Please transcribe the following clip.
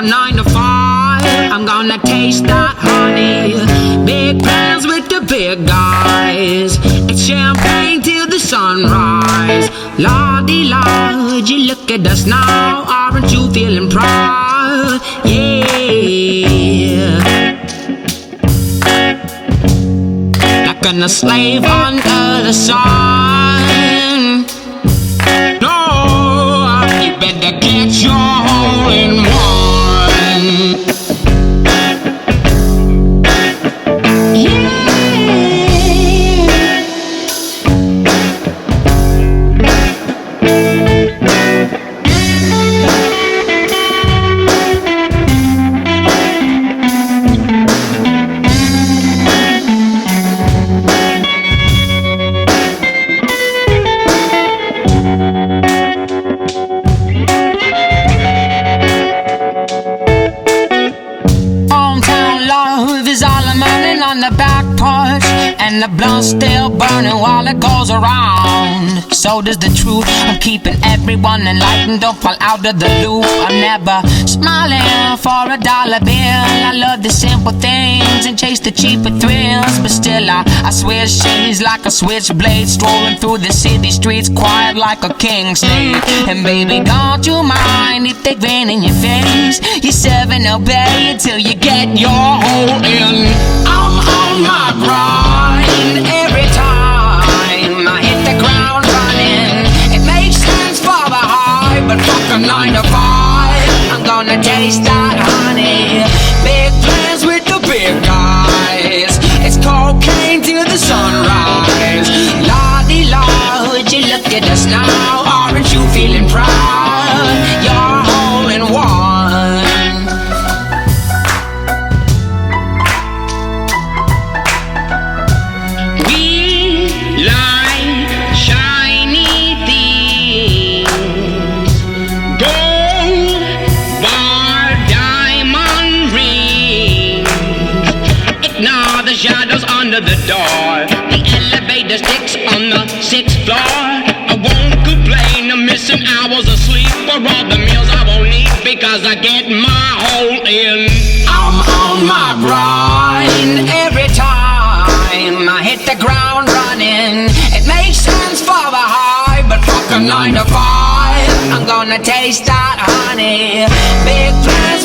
9 to 5. I'm gonna taste that honey. Big plans with the big guys. It's champagne till the sunrise. La-dee-la, would you look at us now? Aren't you feeling proud? Yeah. Like a slave under the sun. No, you better get your hole in one. Yeah. On the back porch, and the blunt's still burning while it goes around. So does the truth. I'm keeping everyone enlightened. Don't fall out of the loop. I'm never smiling for a dollar bill. I love the simple things and chase the cheaper thrills, but still I switch shades like a switchblade, strolling through the city streets quiet like a king snake. And baby, don't you mind if they grin in your face? You're serving obey until you get your hole in. I'm on my grind every time I hit the ground running. It makes sense for the high, but fuck a 9 to 5. I'm gonna taste that honey. Big plans with the big guys. It's cocaine till the sunrise. La-dee-la, would you look at us now? Aren't you feeling proud? You're hole in one. Shadows under the door. The elevator sticks on the 6th floor. I won't complain. I'm missing hours of sleep for all the meals I won't eat because I get my hole in. I'm on my grind every time I hit the ground running. It makes sense for the high, but fuck a 9 to 5. I'm gonna taste that honey. Big plans